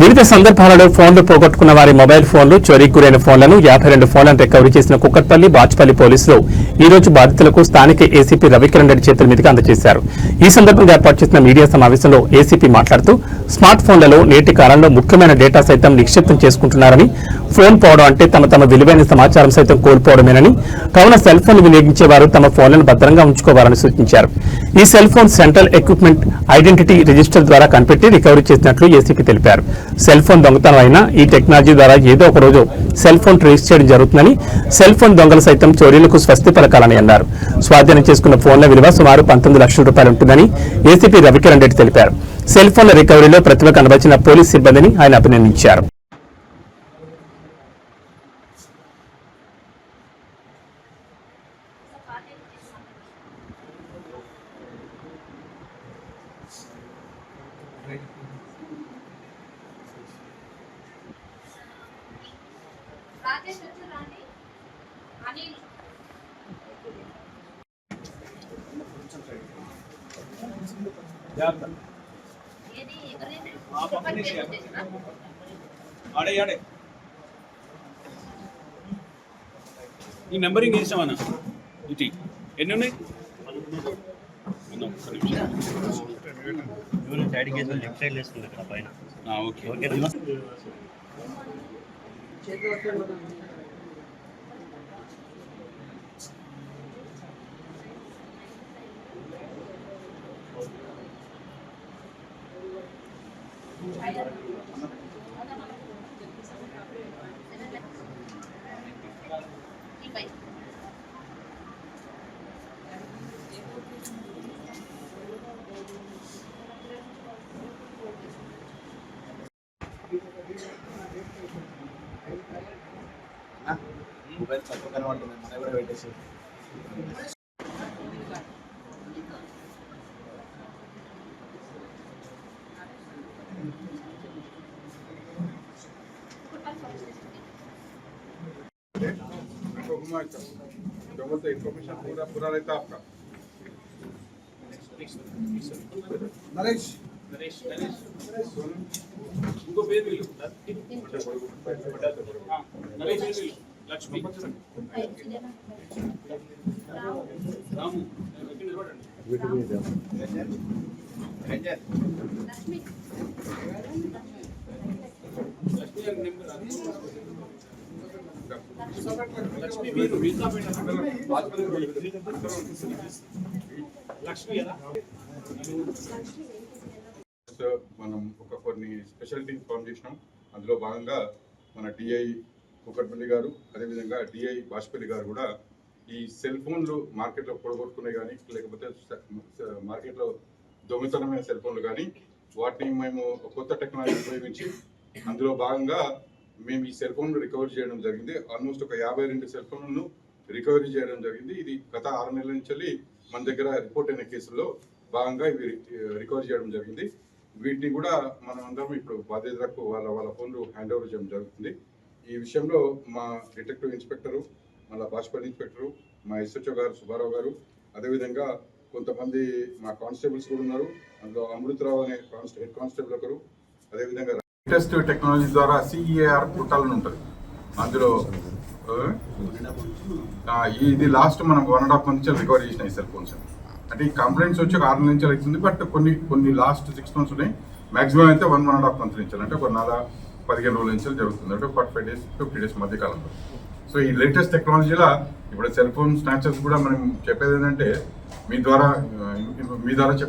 వివిధ సందర్భాలలో ఫోన్లు పోగొట్టుకున్న వారి మొబైల్ ఫోన్లు చోరీకి గురైన ఫోన్లను 52 ఫోన్లను రికవరీ చేసిన కుక్కట్పల్లి బాచ్పల్లి పోలీసులు ఈ రోజు బాధితులకు స్థానిక ఏసీపీ రవికిరణ్ రెడ్డి చేతుల మీదుగా అందజేశారు. ఈ సందర్భంగా ఏర్పాటు చేసిన మీడియా సమావేశంలో ఏసీపీ మాట్లాడుతూ స్మార్ట్ ఫోన్లలో నేటి కాలంలో ముఖ్యమైన డేటా సైతం నిక్షిప్తం చేసుకుంటున్నారని, ఫోన్ పోవడం అంటే తమ విలువైన సమాచారం సైతం కోల్పోవడమేనని, కావున సెల్ ఫోన్ వినియోగించేవారు తమ ఫోన్లను భద్రంగా ఉంచుకోవాలని సూచించారు. ఈ cell phone central equipment identity register ద్వారా కనిపెట్టి రికవరీ చేసినట్లు ఏసీపీ తెలిపారు. సెల్ ఫోన్ దొంగతనం అయినా ఈ టెక్నాలజీ ద్వారా ఏదో ఒక రోజు సెల్ ఫోన్ ట్రేస్ చేయడం జరుగుతుందని, సెల్ ఫోన్ దొంగలు సైతం చోరీలకు స్వస్తి పలకాలని అన్నారు. స్వాధీనం చేసుకున్న ఫోన్ల విలువ సుమారు 19 లక్షల రూపాయలు ఉంటుందని ఏసీపీ రవికిరణ్ రెడ్డి తెలిపారు. సెల్ ఫోన్ల రికవరీలో ప్రతిభ కనబరిచిన పోలీస్ సిబ్బందిని ఆయన అభినందించారు. ఈ నెంబరింగ్ చేసామన్నా ఇది ఎన్ని ఉన్నాయి? మొబైల్ తక్కువ కనబడుతుంది, మన కూడా పెట్టేసి इन्फॉर्मेशन पूरा रहता है आपका। नरेश उनको भेज दो। नरेश लक्ष्मी रामू లక్ష్మి మీరు మనం కొన్ని స్పెషాలిటీ ఫామ్ చేసినాం. అందులో భాగంగా మన డిఐ కుక్కట్పల్లి గారు, అదేవిధంగా డిఐ బాచ్పల్లి గారు కూడా ఈ సెల్ ఫోన్లు మార్కెట్లో పొడగొట్టుకునే కానీ, లేకపోతే మార్కెట్లో దొంగతనమైన సెల్ ఫోన్లు కానీ, వాటిని మేము కొత్త టెక్నాలజీ ఉపయోగించి అందులో భాగంగా మేము ఈ సెల్ ఫోన్లు రికవరీ చేయడం జరిగింది. ఆల్మోస్ట్ ఒక 52 సెల్ ఫోన్లను రికవరీ చేయడం జరిగింది. ఇది గత 6 నెలల నుంచి మన దగ్గర రిపోర్ట్ అయిన కేసుల్లో భాగంగా ఇవి రికవరీ చేయడం జరిగింది. వీటిని కూడా మనం అందరం ఇప్పుడు బాధ్యతలకు వాళ్ళ ఫోన్లు హ్యాండ్ ఓవర్ చేయడం జరుగుతుంది. ఈ విషయంలో మా డిటెక్టివ్ ఇన్స్పెక్టరు, మళ్ళీ బాచ్పల్లి ఇన్స్పెక్టరు, మా ఎస్హెచ్ఓ గారు సుబ్బారావు గారు, అదేవిధంగా కొంతమంది మా కానిస్టేబుల్స్ కూడా ఉన్నారు. అందులో అమృతరావు అనే హెడ్ కానిస్టేబుల్ ఒకరు, అదేవిధంగా లేటెస్ట్ టెక్నాలజీ ద్వారా CEAR పోర్టల్ ఉంటుంది. అందులో ఇది లాస్ట్ మనం 1.5 months నుంచి రికవరీ చేసిన ఈ సెల్ ఫోన్స్. అంటే ఈ కంప్లైంట్స్ వచ్చి 6 నెలల నుంచి అవుతుంది, బట్ కొన్ని లాస్ట్ 6 months ఉన్నాయి. మాక్సిమం అయితే 1.5 months నుంచి, అంటే ఒక 15 రోజుల నుంచి జరుగుతుంది, అంటే 45 days 50 days మధ్య కాలంలో. సో ఈ లేటెస్ట్ టెక్నాలజీలో ఇప్పుడు సెల్ ఫోన్ స్నాచర్స్ కూడా మనం చెప్పేది ఏంటంటే మీ ద్వారా